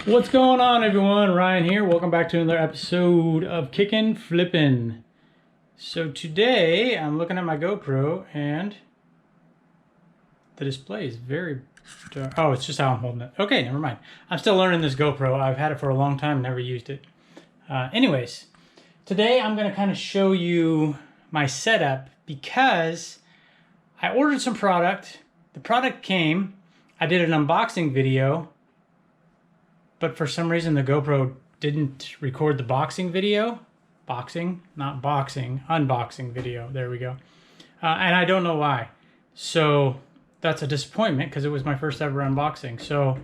What's going on, everyone? Ryan here. Welcome back to another episode of Kickin' Flippin'. So today I'm looking at my GoPro and the display is very dark. Oh, it's just how I'm holding it. Okay, never mind. I'm still learning this GoPro. I've had it for a long time, never used it. Anyways, today I'm going to kind of show you my setup because I ordered some product. The product came. I did an unboxing video, but for some reason the GoPro didn't record the boxing video. Boxing, not boxing, unboxing video. There we go. And I don't know why. So that's a disappointment because it was my first ever unboxing. So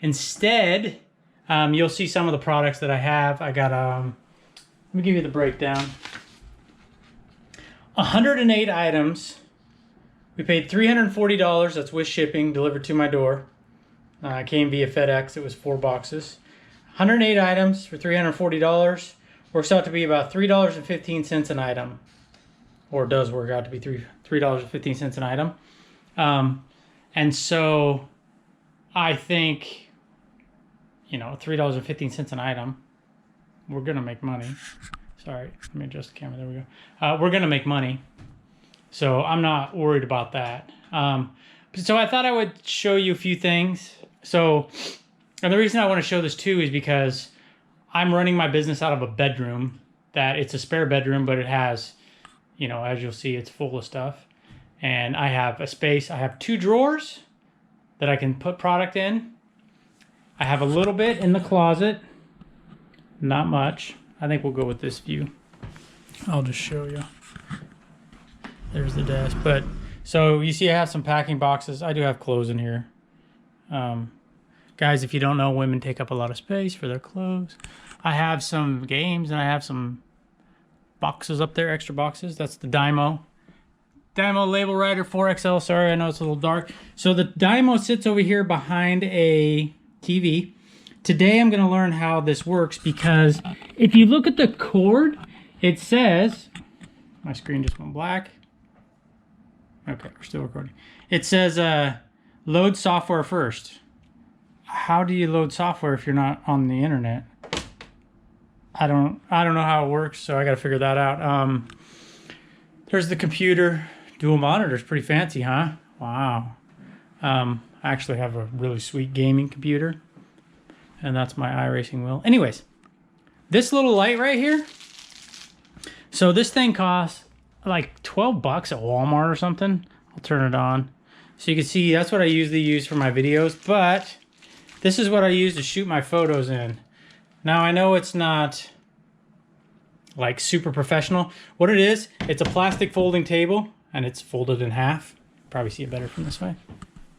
instead, you'll see some of the products that I have. I got, let me give you the breakdown. 108 items. We paid $340. That's with shipping, delivered to my door. Came via FedEx. It was 4 boxes. 108 items for $340. Works out to be about $3.15 an item. Or it does work out to be $3.15 an item. And so I think, you know, $3.15 an item, we're going to make money. Sorry, let me adjust the camera. There we go. We're going to make money. So I'm not worried about that. So I thought I would show you a few things. So, and the reason I want to show this too is because I'm running my business out of a bedroom that it's a spare bedroom, but it has, you know, as you'll see, it's full of stuff. And I have a space. I have 2 drawers that I can put product in. I have a little bit in the closet. Not much. I think we'll go with this view. I'll just show you. There's the desk. But so you see I have some packing boxes. I do have clothes in here. Guys, if you don't know, women take up a lot of space for their clothes. I have some games and I have some boxes up there, extra boxes. That's the Dymo. Dymo Label Writer 4XL. Sorry, I know it's a little dark. So the Dymo sits over here behind a TV. Today I'm going to learn how this works because if you look at the cord, it says, my screen just went black. Okay, we're still recording. It says load software first. How do you load software if you're not on the internet? I don't know how it works, so I got to figure that out. There's the computer. Dual monitors, pretty fancy, huh? Wow. I actually have a really sweet gaming computer, and that's my iRacing wheel. Anyways, this little light right here. So this thing costs like 12 bucks at Walmart or something. I'll turn it on. So you can see that's what I usually use for my videos, but this is what I use to shoot my photos in. Now I know it's not like super professional. What it is, it's a plastic folding table and it's folded in half. Probably see it better from this way.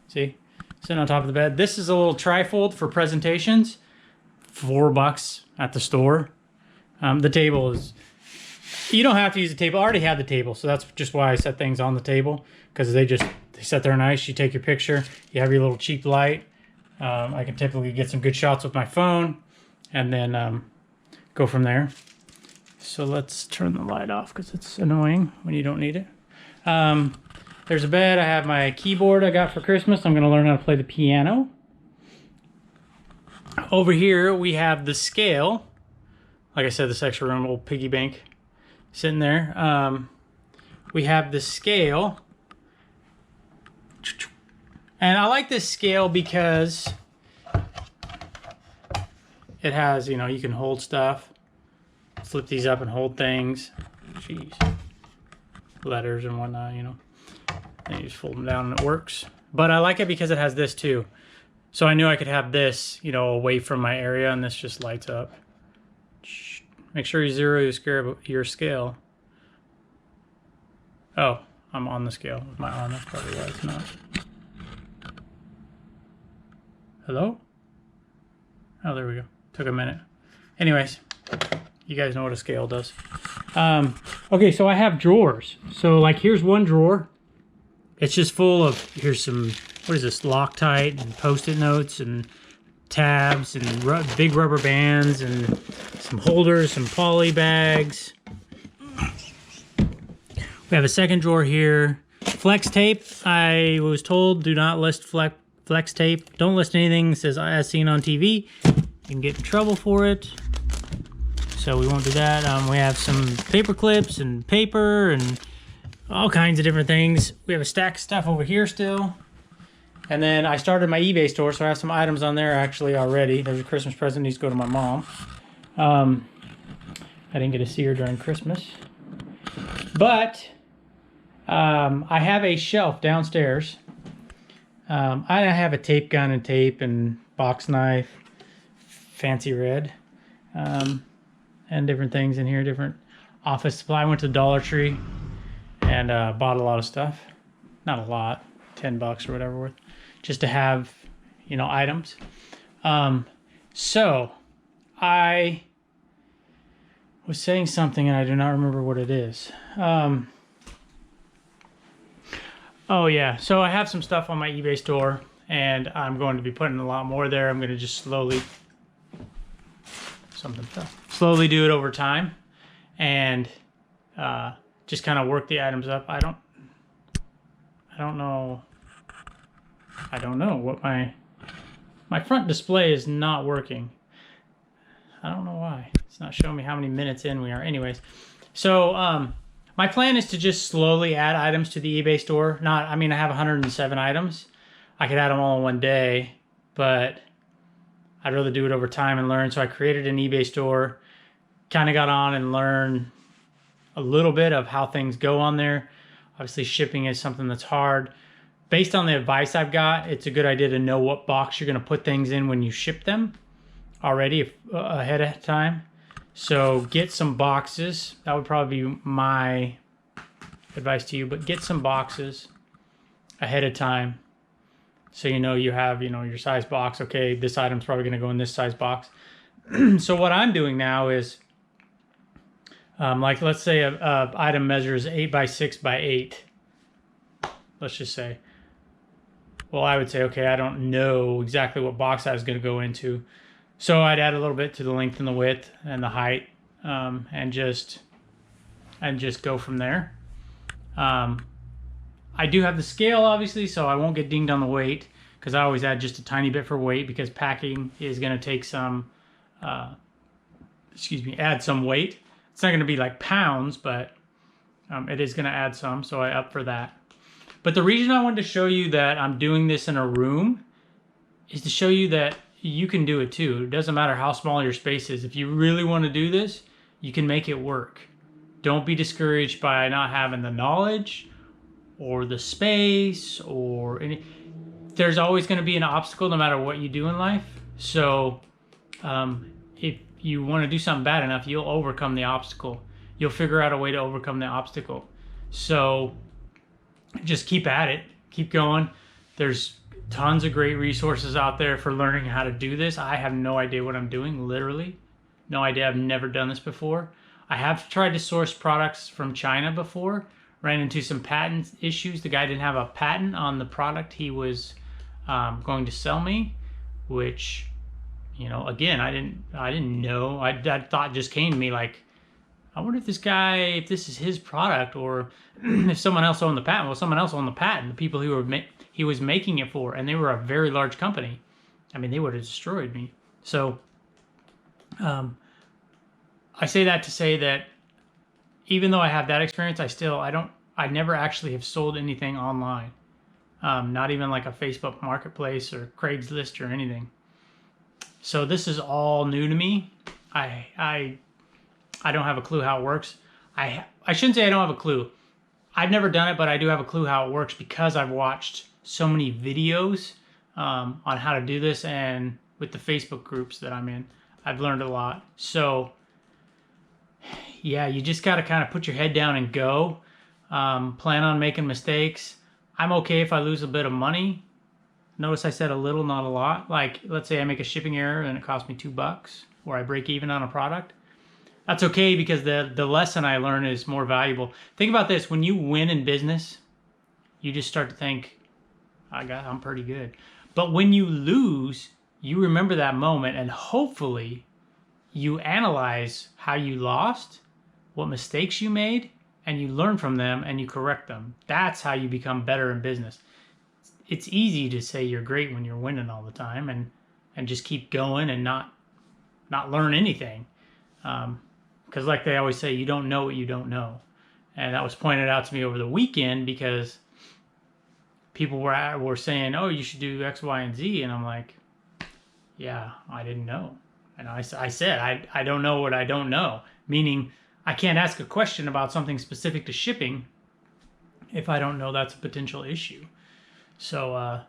See? Sitting on top of the bed. This is a little trifold for presentations. 4 bucks at the store. The table is, you don't have to use the table. I already have the table, so that's just why I set things on the table, because they set there nice. You take your picture, you have your little cheap light. I can typically get some good shots with my phone and then go from there. So let's turn the light off because it's annoying when you don't need it. There's a bed. I have my keyboard I got for Christmas. I'm going to learn how to play the piano. Over here we have the scale. Like I said, this extra room, old piggy bank sitting there. We have the scale. And I like this scale because it has, you know, you can hold stuff. Flip these up and hold things. Jeez. Letters and whatnot, you know. And you just fold them down and it works. But I like it because it has this too. So I knew I could have this, you know, away from my area, and this just lights up. Make sure you zero your scale. Oh, I'm on the scale with my arm. That's probably why it's not. Hello? Oh, there we go. Took a minute. Anyways, you guys know what a scale does. Okay, so I have drawers. So like here's one drawer. It's just full of, here's some, what is this, Loctite and Post-it notes and tabs and big rubber bands and some holders, some poly bags. We have a second drawer here. Flex tape. I was told do not list flex tape. Don't list anything that says as seen on TV. can get in trouble for it. So we won't do that. We have some paper clips and paper and all kinds of different things. We have a stack of stuff over here still. And then I started my eBay store, so I have some items on there actually already. There's a Christmas present needs to go to my mom. I didn't get to see her during Christmas. But I have a shelf downstairs. I have a tape gun and tape and box knife, fancy red. And different things in here, different office supply. I went to Dollar Tree and bought a lot of stuff. Not a lot, $10 or whatever worth, just to have, you know, items. So I was saying something and I do not remember what it is. Oh yeah, so I have some stuff on my eBay store and I'm going to be putting a lot more there. I'm going to just slowly do it over time and just kind of work the items up. I don't know what my front display is not working. I don't know why. It's not showing me how many minutes in we are. Anyways, so my plan is to just slowly add items to the eBay store. I mean, I have 107 items. I could add them all in one day, but I'd rather do it over time and learn. So I created an eBay store, kind of got on and learned a little bit of how things go on there. Obviously, shipping is something that's hard. Based on the advice I've got, it's a good idea to know what box you're going to put things in when you ship them already ahead of time. So get some boxes. That would probably be my advice to you, but get some boxes ahead of time. So you know you have, you know, your size box. Okay, this item's probably going to go in this size box. So what I'm doing now is, like let's say a item measures 8 by 6 by 8. Let's just say. Well, I would say, okay, I don't know exactly what box I was going to go into. So I'd add a little bit to the length and the width and the height, and just go from there. I do have the scale, obviously, so I won't get dinged on the weight because I always add just a tiny bit for weight because packing is going to take some, add some weight. It's not going to be like pounds, but it is going to add some, so I up for that. But the reason I wanted to show you that I'm doing this in a room is to show you that you can do it too. It doesn't matter how small your space is. If you really want to do this, you can make it work. Don't be discouraged by not having the knowledge or the space or any. There's always going to be an obstacle no matter what you do in life. So if you want to do something bad enough, you'll overcome the obstacle. You'll figure out a way to overcome the obstacle. So just keep at it. Keep going. There's tons of great resources out there for learning how to do this. I have no idea what I'm doing, literally. No idea. I've never done this before. I have tried to source products from China before. Ran into some patent issues. The guy didn't have a patent on the product he was going to sell me, which, you know, again, I didn't know. That thought just came to me like, I wonder if this is his product or if someone else owned the patent. Well, someone else owned the patent, the people who he was making it for, and they were a very large company. I mean, they would have destroyed me. So I say that to say that even though I have that experience, I never actually have sold anything online. Not even like a Facebook Marketplace or Craigslist or anything. So this is all new to me. I don't have a clue how it works. I shouldn't say I don't have a clue. I've never done it, but I do have a clue how it works because I've watched so many videos on how to do this, and with the Facebook groups that I'm in, I've learned a lot. So yeah, you just got to kind of put your head down and go. Plan on making mistakes. I'm okay if I lose a bit of money. Notice I said a little, not a lot. Like, let's say I make a shipping error and it costs me $2, or I break even on a product. That's okay because the lesson I learn is more valuable. Think about this. When you win in business, you just start to think, I'm pretty good. But when you lose, you remember that moment, and hopefully you analyze how you lost, what mistakes you made, and you learn from them and you correct them. That's how you become better in business. It's easy to say you're great when you're winning all the time and just keep going and not not learn anything. Because like they always say, you don't know what you don't know. And that was pointed out to me over the weekend because people were saying, oh, you should do X, Y, and Z. And I'm like, yeah, I didn't know. And I said, I don't know what I don't know. Meaning, I can't ask a question about something specific to shipping if I don't know that's a potential issue. So,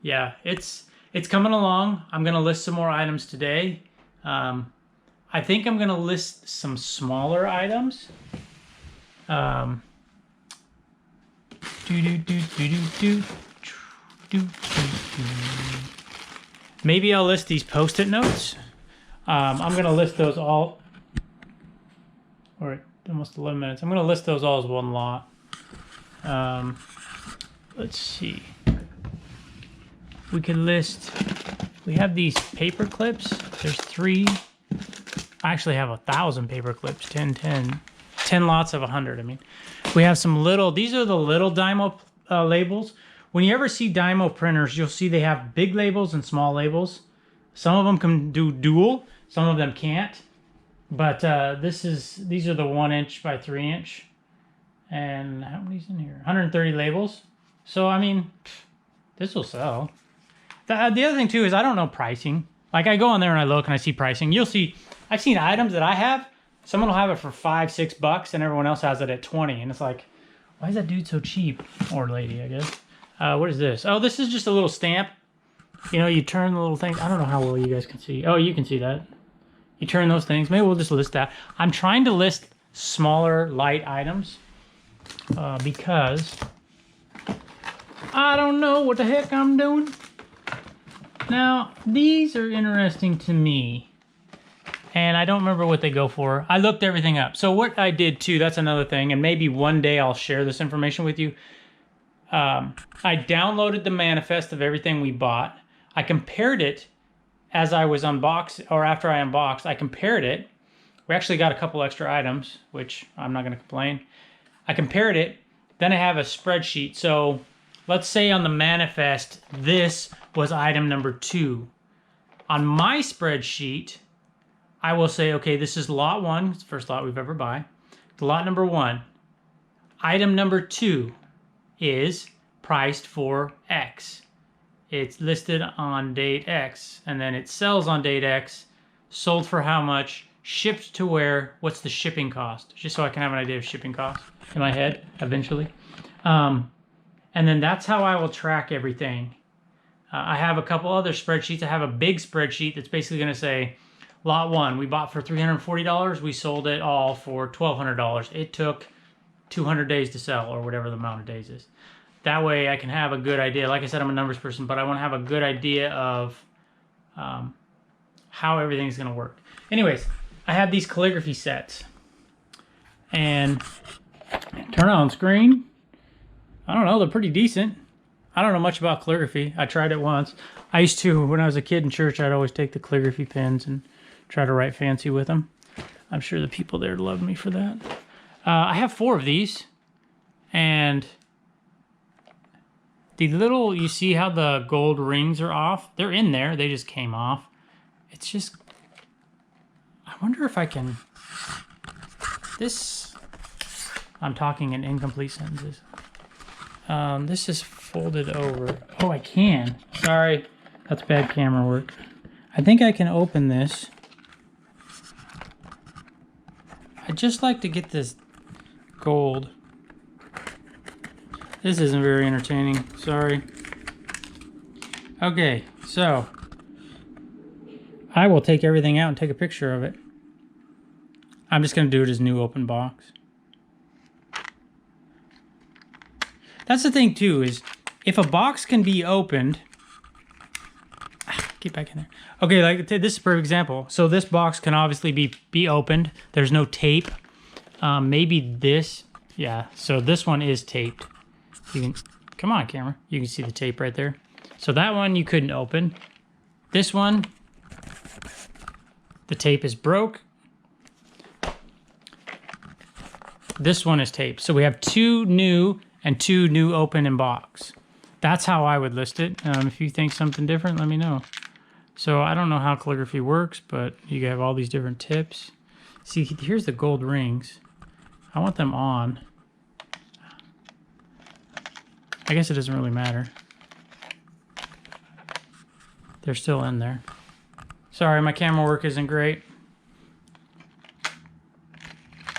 yeah, it's coming along. I'm going to list some more items today. I think I'm going to list some smaller items. Maybe I'll list these Post-it notes. I'm going to list those all. All right, almost 11 minutes. I'm going to list those all as one lot. Let's see. We could list. We have these paper clips. There's 3. I actually have 1,000 paper clips. 10 lots of 100. I mean, we have some little. These are the little Dymo labels. When you ever see Dymo printers, you'll see they have big labels and small labels. Some of them can do dual. Some of them can't. But these are the 1 inch by 3 inch. And how many's in here? 130 labels. So, I mean, this will sell. The other thing, too, is I don't know pricing. Like, I go on there and I look and I see pricing. You'll see, I've seen items that I have. Someone will have it for $5, $6, and everyone else has it at 20. And it's like, why is that dude so cheap? Or lady, I guess. What is this? Oh, this is just a little stamp. You know, you turn the little thing. I don't know how well you guys can see. Oh, you can see that. You turn those things. Maybe we'll just list that. I'm trying to list smaller, light items because I don't know what the heck I'm doing. Now, these are interesting to me, and I don't remember what they go for. I looked everything up. So what I did, too, that's another thing, and maybe one day I'll share this information with you. I downloaded the manifest of everything we bought. I compared it as I was unboxed, or after I unboxed, I compared it. We actually got a couple extra items, which I'm not going to complain. I compared it. Then I have a spreadsheet. So let's say on the manifest, this was item number 2. On my spreadsheet, I will say, okay, this is lot 1. It's the first lot we've ever buy. Lot number 1. Item number 2 is priced for X. It's listed on date X, and then it sells on date X, sold for how much, shipped to where, what's the shipping cost, just so I can have an idea of shipping cost in my head eventually. And then that's how I will track everything. I have a couple other spreadsheets. I have a big spreadsheet that's basically going to say, lot 1, we bought for $340, we sold it all for $1,200. It took 200 days to sell, or whatever the amount of days is. That way I can have a good idea. Like I said, I'm a numbers person, but I want to have a good idea of how everything's going to work. Anyways, I have these calligraphy sets. And turn on screen. I don't know, they're pretty decent. I don't know much about calligraphy. I tried it once. I used to, when I was a kid in church, I'd always take the calligraphy pens and try to write fancy with them. I'm sure the people there loved me for that. I have 4 of these. And the little, you see how the gold rings are off? They're in there. They just came off. It's just, I wonder if I can, this, I'm talking in incomplete sentences. This is folded over. Oh, I can. Sorry, that's bad camera work. I think I can open this. I'd just like to get this gold. This isn't very entertaining, sorry. Okay, so I will take everything out and take a picture of it. I'm just going to do it as new open box. That's the thing too, is if a box can be opened, get back in there. Okay, like this is a perfect example. So this box can obviously be opened. There's no tape. Maybe this, yeah. So this one is taped. You can, come on camera. You can see the tape right there. So that one you couldn't open. This one, the tape is broke. This one is taped. So we have 2 new and 2 new open in box. That's how I would list it. If you think something different, let me know. So I don't know how calligraphy works, but you have all these different tips. See, here's the gold rings. I want them on. I guess it doesn't really matter. They're still in there. Sorry, my camera work isn't great.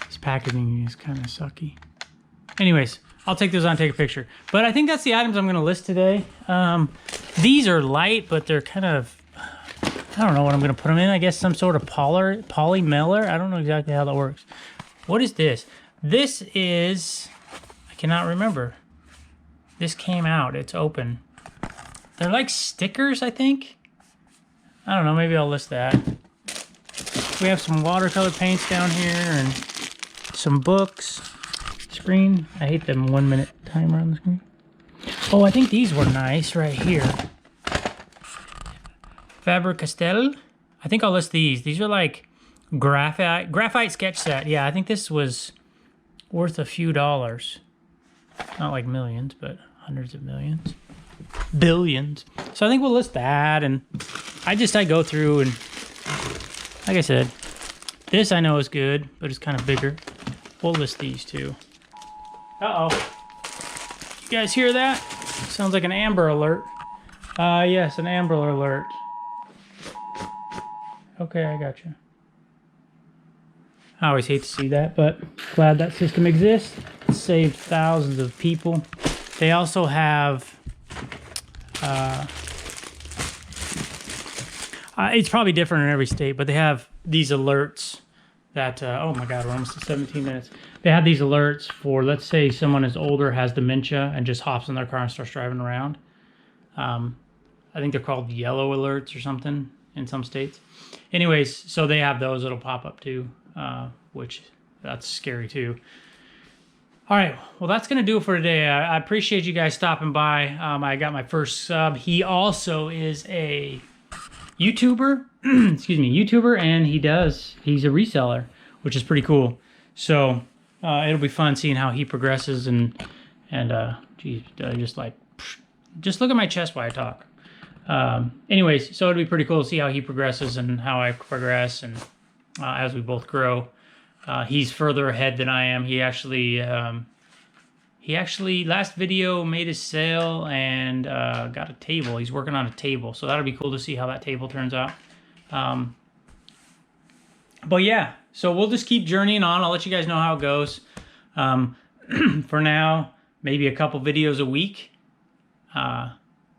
This packaging is kind of sucky. Anyways, I'll take those on and take a picture. But I think that's the items I'm going to list today. These are light, but they're kind of... I don't know what I'm going to put them in. I guess some sort of polymer. I don't know exactly how that works. What is this? This is... I cannot remember. This came out. It's open. They're like stickers, I think. I don't know. Maybe I'll list that. We have some watercolor paints down here and some books. Screen. I hate them 1 minute timer on the screen. Oh, I think these were nice right here. Faber-Castell. I think I'll list these. These are like graphite sketch set. Yeah, I think this was worth a few dollars. Not like millions, but hundreds of millions. Billions. So I think we'll list that, and I go through and, like I said, this I know is good, but it's kind of bigger. We'll list these too. Uh-oh. You guys hear that? Sounds like an Amber Alert. Yes, an Amber Alert. Okay, I got you. I always hate to see that, but glad that system exists. It saved thousands of people. They also have... it's probably different in every state, but they have these alerts that... oh my God, we're almost at 17 minutes. They have these alerts for, let's say someone is older, has dementia, and just hops in their car and starts driving around. I think they're called yellow alerts or something in some states. Anyways, so they have those that'll pop up too, which that's scary too. All right, well, that's going to do it for today. I appreciate you guys stopping by. I got my first sub. He also is a YouTuber, excuse me, YouTuber, and he's a reseller, which is pretty cool. So it'll be fun seeing how he progresses and geez, just look at my chest while I talk. Anyways, so it'd be pretty cool to see how he progresses and how I progress, and as we both grow. He's further ahead than I am. He actually last video made a sale and got a table. He's working on a table, so that'll be cool to see how that table turns out. But yeah, so we'll just keep journeying on. I'll let you guys know how it goes. For now, maybe a couple videos a week.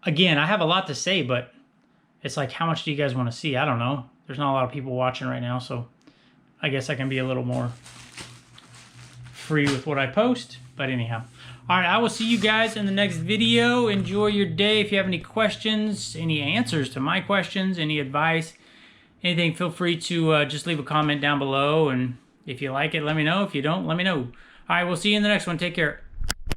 Again, I have a lot to say, but it's like, how much do you guys want to see? I don't know. There's not a lot of people watching right now, so I guess I can be a little more free with what I post. But anyhow. All right, I will see you guys in the next video. Enjoy your day. If you have any questions, any answers to my questions, any advice, anything, feel free to just leave a comment down below. And if you like it, let me know. If you don't, let me know. All right, we'll see you in the next one. Take care.